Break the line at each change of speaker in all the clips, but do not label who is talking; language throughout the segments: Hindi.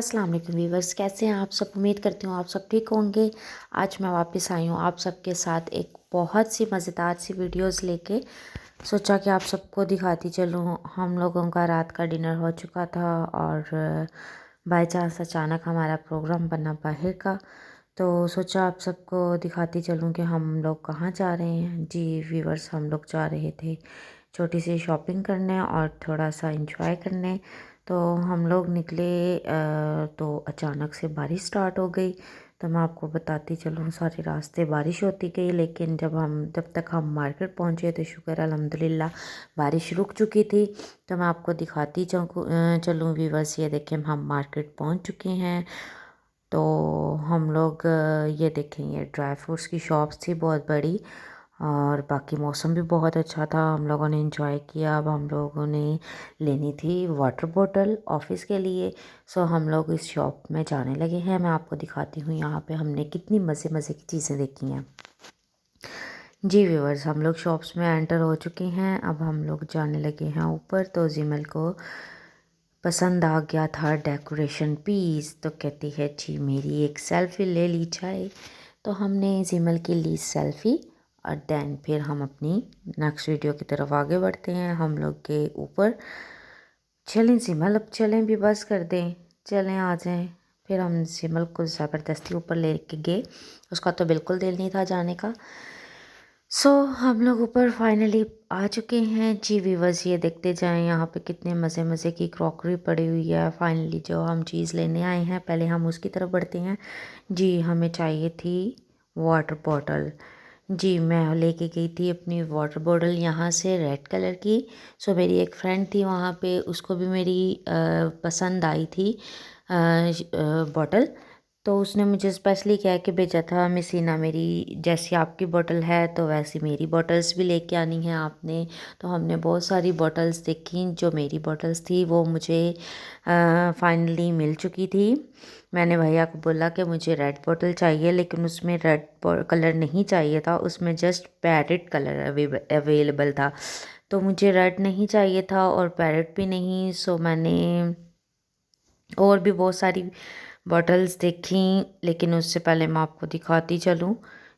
अस्सलाम वालेकुम व्यूवर्स, कैसे हैं आप सब। उम्मीद करती हूँ आप सब ठीक होंगे। आज मैं वापस आई हूँ आप सबके साथ एक बहुत सी मज़ेदार सी वीडियोस लेके। सोचा कि आप सबको दिखाती चलूँ। हम लोगों का रात का डिनर हो चुका था और बाई चांस अचानक हमारा प्रोग्राम बना बाहर का, तो सोचा आप सबको दिखाती चलूँ कि हम लोग कहाँ जा रहे हैं। जी व्यूवर्स, हम लोग जा रहे थे छोटी सी शॉपिंग करने और थोड़ा सा इंजॉय करने। तो हम लोग निकले तो अचानक से बारिश स्टार्ट हो गई। तो मैं आपको बताती चलूँ, सारे रास्ते बारिश होती गई, लेकिन जब तक हम मार्केट पहुँचे तो शुक्र अल्हम्दुलिल्लाह बारिश रुक चुकी थी। तो मैं आपको दिखाती चलूँ व्यूवर्स, ये देखें हम मार्केट पहुँच चुके हैं। तो हम लोग ये देखें, ये ड्राई फ्रूट्स की शॉप्स थी बहुत बड़ी और बाकी मौसम भी बहुत अच्छा था। हम लोगों ने इंजॉय किया। अब हम लोगों ने लेनी थी वाटर बॉटल ऑफ़िस के लिए। सो हम लोग इस शॉप में जाने लगे हैं। मैं आपको दिखाती हूँ यहाँ पे हमने कितनी मज़े मज़े की चीज़ें देखी हैं। जी व्यूवर्स, हम लोग शॉप्स में एंटर हो चुके हैं। अब हम लोग जाने लगे हैं ऊपर। तो जिमल को पसंद आ गया था डेकोरेशन पीस, तो कहती है जी मेरी एक सेल्फ़ी ले ली जाए। तो हमने जिमल की ली सेल्फ़ी और देन फिर हम अपनी नेक्स्ट वीडियो की तरफ आगे बढ़ते हैं। हम लोग के ऊपर चलें जिमल, अब चलें भी बस कर दें, चलें आ जाएं। फिर हम जिमल को ज़बरदस्ती ऊपर ले के गए, उसका तो बिल्कुल दिल नहीं था जाने का। हम लोग ऊपर फाइनली आ चुके हैं। जी व्यूवर्स, ये देखते जाएं यहाँ पे कितने मज़े मज़े की क्रॉकरी पड़ी हुई है। फाइनली जो हम चीज़ लेने आए हैं पहले हम उसकी तरफ बढ़ते हैं। जी हमें चाहिए थी वाटर बॉटल। जी मैं लेके गई थी अपनी वाटर बॉटल यहाँ से रेड कलर की। मेरी एक फ्रेंड थी वहाँ पे, उसको भी मेरी पसंद आई थी बॉटल। तो उसने मुझे स्पेशली कह के भेजा था, मिसीना मेरी जैसी आपकी बोतल है तो वैसी मेरी बॉटल्स भी लेके आनी है आपने। तो हमने बहुत सारी बॉटल्स देखी। जो मेरी बॉटल्स थी वो मुझे फाइनली मिल चुकी थी। मैंने भैया को बोला कि मुझे रेड बॉटल चाहिए, लेकिन उसमें रेड कलर नहीं चाहिए था, उसमें जस्ट पैरेट कलर अवेलेबल था। तो मुझे रेड नहीं चाहिए था और पैरेट भी नहीं। मैंने और भी बहुत सारी बॉटल्स देखी, लेकिन उससे पहले मैं आपको दिखाती चलूँ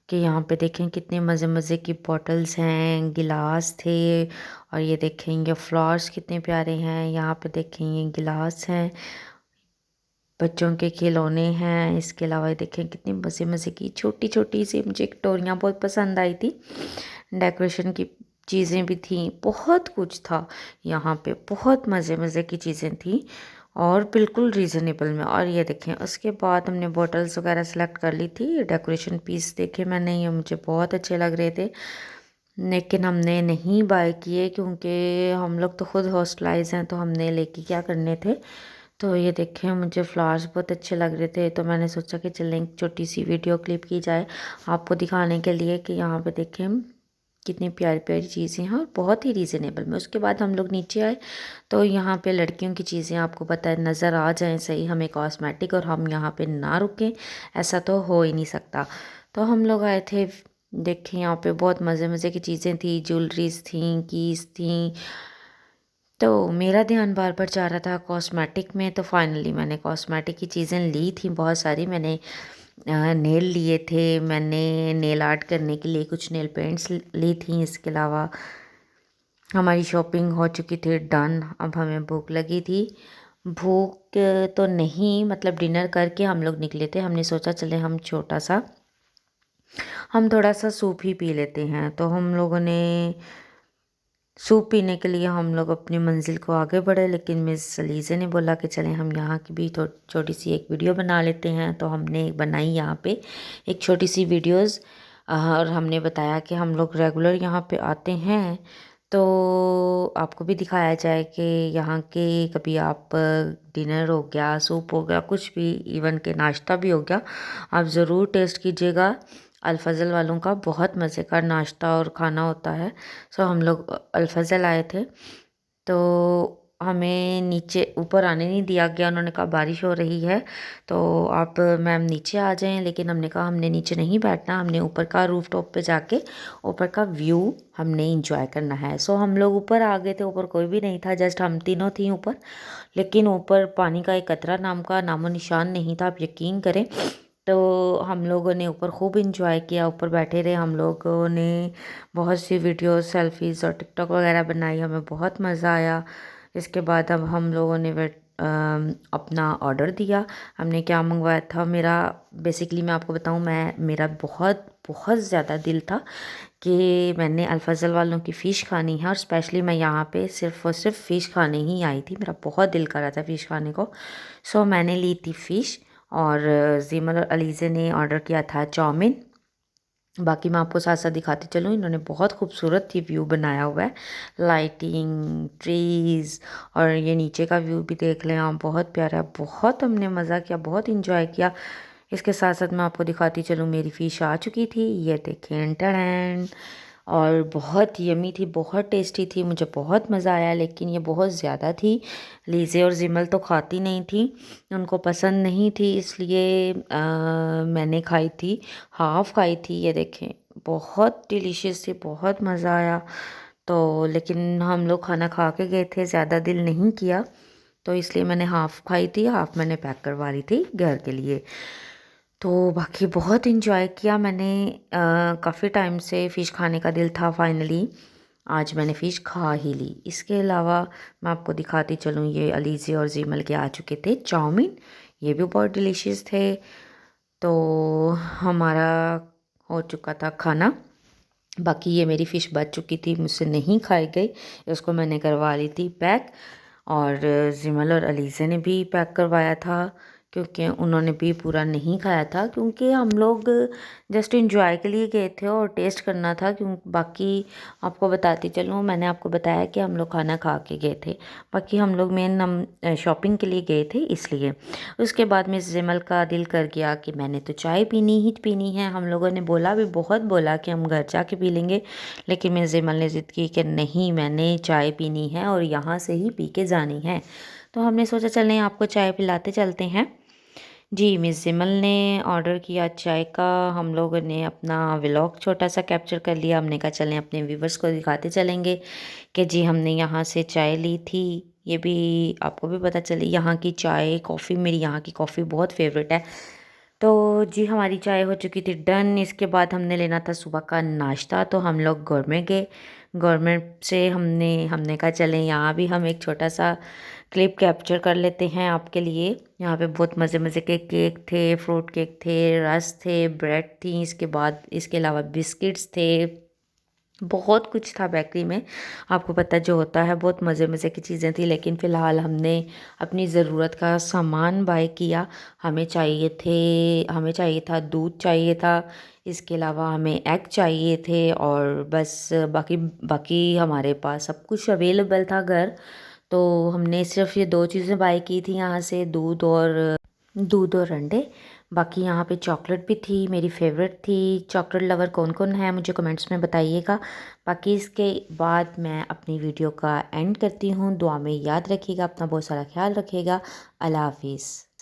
कि यहाँ पे देखें कितने मज़े मज़े की बॉटल्स हैं, गिलास थे। और ये देखें ये फ्लावर्स कितने प्यारे हैं। यहाँ पे देखें ये गिलास हैं, बच्चों के खिलौने हैं। इसके अलावा ये देखें कितनी मज़े मज़े की छोटी छोटी सी, मुझे टोरियाँ बहुत पसंद आई थी। डेकोरेशन की चीज़ें भी थी, बहुत कुछ था यहाँ पे, बहुत मज़े मज़े की चीज़ें थी और बिल्कुल रीज़नेबल में। और ये देखें उसके बाद हमने बॉटल्स वगैरह सेलेक्ट कर ली थी। डेकोरेशन पीस देखे मैंने, ये मुझे बहुत अच्छे लग रहे थे, लेकिन हमने नहीं बाय किए क्योंकि हम लोग तो खुद हॉस्टलाइज हैं, तो हमने लेके क्या करने थे। तो ये देखें मुझे फ्लावर्स बहुत अच्छे लग रहे थे, तो मैंने सोचा कि चलें एक छोटी सी वीडियो क्लिप की जाए आपको दिखाने के लिए कि यहाँ पे देखें कितनी प्यारी प्यारी चीज़ें हैं और बहुत ही रीज़नेबल में। उसके बाद हम लोग नीचे आए तो यहाँ पे लड़कियों की चीज़ें आपको पता है नज़र आ जाएं सही, हमें कॉस्मेटिक, और हम यहाँ पे ना रुकें ऐसा तो हो ही नहीं सकता। तो हम लोग आए थे, देखें यहाँ पे बहुत मज़े मज़े की चीज़ें थी, ज्वेलरीज थी, कीज थी। तो मेरा ध्यान बार बार जा रहा था कॉस्मेटिक में। तो फाइनली मैंने कॉस्मेटिक की चीज़ें ली थी बहुत सारी। मैंने नेल लिए थे, मैंने नेल आर्ट करने के लिए कुछ नेल पेंट्स ली थी। इसके अलावा हमारी शॉपिंग हो चुकी थी डन। अब हमें भूख लगी थी। भूख तो नहीं, मतलब डिनर करके हम लोग निकले थे। हमने सोचा चले हम थोड़ा सा सूप ही पी लेते हैं। तो हम लोगों ने सूप पीने के लिए हम लोग अपनी मंजिल को आगे बढ़े, लेकिन मिस सलीज़े ने बोला कि चलें हम यहाँ की भी छोटी सी एक वीडियो बना लेते हैं। तो हमने बनाई यहाँ पे एक छोटी सी वीडियोस, और हमने बताया कि हम लोग रेगुलर यहाँ पे आते हैं, तो आपको भी दिखाया जाए कि यहाँ के कभी आप डिनर हो गया, सूप हो गया, कुछ भी, इवन के नाश्ता भी हो गया, आप ज़रूर टेस्ट कीजिएगा। अल-फज़ल वालों का बहुत मज़े का नाश्ता और खाना होता है। हम लोग अल-फज़ल आए थे, तो हमें नीचे ऊपर आने नहीं दिया गया। उन्होंने कहा बारिश हो रही है तो आप मैम नीचे आ जाएं, लेकिन हमने कहा हमने नीचे नहीं बैठना, हमने ऊपर का रूफ टॉप पे जाके ऊपर का व्यू हमने इंजॉय करना है। सो हम लोग ऊपर आ गए थे। ऊपर कोई भी नहीं था, जस्ट हम तीनों थी ऊपर, लेकिन ऊपर पानी का एक कतरा नाम का नामो निशान नहीं था, आप यकीन करें। तो हम लोगों ने ऊपर खूब इंजॉय किया, ऊपर बैठे रहे। हम लोगों ने बहुत सी वीडियो सेल्फीज़ और टिकटॉक वगैरह बनाई, हमें बहुत मज़ा आया। इसके बाद अब हम लोगों ने अपना ऑर्डर दिया। हमने क्या मंगवाया था, मेरा बेसिकली मैं आपको बताऊं, मेरा बहुत बहुत ज़्यादा दिल था कि मैंने अल्फाजल वालों की फ़िश खानी है, और स्पेशली मैं यहाँ पे सिर्फ़ और सिर्फ फ़िश खाने ही आई थी। मेरा बहुत दिल कर रहा था फ़िश खाने को। सो मैंने ली थी फ़िश, और जीमल और अलीज़े ने ऑर्डर किया था चाउमीन। बाकी मैं आपको साथ साथ दिखाती चलूँ, इन्होंने बहुत खूबसूरत ही व्यू बनाया हुआ है, लाइटिंग, ट्रीज़, और ये नीचे का व्यू भी देख लें आप, बहुत प्यारा है। बहुत हमने मज़ा किया, बहुत इंजॉय किया। इसके साथ साथ मैं आपको दिखाती चलूँ, मेरी फ़िश आ चुकी थी, ये देखें, टड़ैन, और बहुत यमी थी, बहुत टेस्टी थी, मुझे बहुत मज़ा आया। लेकिन ये बहुत ज़्यादा थी, लीज़े और जिमल तो खाती नहीं थी, उनको पसंद नहीं थी, इसलिए मैंने खाई थी, हाफ़ खाई थी। ये देखें, बहुत डिलीशियस थी, बहुत मज़ा आया। तो लेकिन हम लोग खाना खा के गए थे, ज़्यादा दिल नहीं किया, तो इसलिए मैंने हाफ़ खाई थी, हाफ़ मैंने पैक करवा ली थी घर के लिए। तो बाकी बहुत इन्जॉय किया मैंने। काफ़ी टाइम से फ़िश खाने का दिल था, फाइनली आज मैंने फ़िश खा ही ली। इसके अलावा मैं आपको दिखाती चलूँ, ये अलीज़े और जीमल के आ चुके थे चाउमीन, ये भी बहुत डिलीशियस थे। तो हमारा हो चुका था खाना। बाकी ये मेरी फ़िश बच चुकी थी, मुझसे नहीं खाई गई, उसको मैंने करवा ली थी पैक। और जिमल और अलीज़े ने भी पैक करवाया था, क्योंकि उन्होंने भी पूरा नहीं खाया था, क्योंकि हम लोग जस्ट एंजॉय के लिए गए थे और टेस्ट करना था। क्यों बाकी आपको बताती चलूँ, मैंने आपको बताया कि हम लोग खाना खा के गए थे, बाकी हम लोग मेन हम शॉपिंग के लिए गए थे, इसलिए। उसके बाद मिस जिमल का दिल कर गया कि मैंने तो चाय पीनी ही पीनी है। हम लोगों ने बोला भी, बहुत बोला कि हम घर जाके पी लेंगे, लेकिन मिस जिमल ने ज़िद की कि नहीं, मैंने चाय पीनी है और यहाँ से ही पी के जानी है। तो हमने सोचा चलें आपको चाय पिलाते चलते हैं। जी, मिस जिमल ने ऑर्डर किया चाय का, हम लोगों ने अपना व्लॉग छोटा सा कैप्चर कर लिया। हमने कहा चलें अपने व्यूवर्स को दिखाते चलेंगे कि जी हमने यहाँ से चाय ली थी, ये भी आपको भी पता चले। यहाँ की चाय कॉफ़ी, मेरी यहाँ की कॉफ़ी बहुत फेवरेट है। तो जी हमारी चाय हो चुकी थी डन। इसके बाद हमने लेना था सुबह का नाश्ता, तो हम लोग गौरमेंट गए। गवर्नमेंट से हमने कहा चलें यहाँ भी हम एक छोटा सा क्लिप कैप्चर कर लेते हैं आपके लिए। यहाँ पे बहुत मज़े मज़े के केक थे, फ्रूट केक थे, रस थे, ब्रेड थी, इसके अलावा बिस्किट्स थे, बहुत कुछ था बेकरी में। आपको पता जो होता है, बहुत मज़े मज़े की चीज़ें थी। लेकिन फ़िलहाल हमने अपनी ज़रूरत का सामान बाय किया। हमें चाहिए था दूध चाहिए था, इसके अलावा हमें एग चाहिए थे, और बस बाकी बाकी हमारे पास सब कुछ अवेलेबल था घर। तो हमने सिर्फ ये दो चीज़ें बाय की थी यहाँ से, दूध और अंडे। बाकी यहाँ पे चॉकलेट भी थी, मेरी फेवरेट थी। चॉकलेट लवर कौन कौन है मुझे कमेंट्स में बताइएगा। बाकी इसके बाद मैं अपनी वीडियो का एंड करती हूँ। दुआ में याद रखिएगा, अपना बहुत सारा ख्याल रखिएगा। अल्लाह हाफिज़।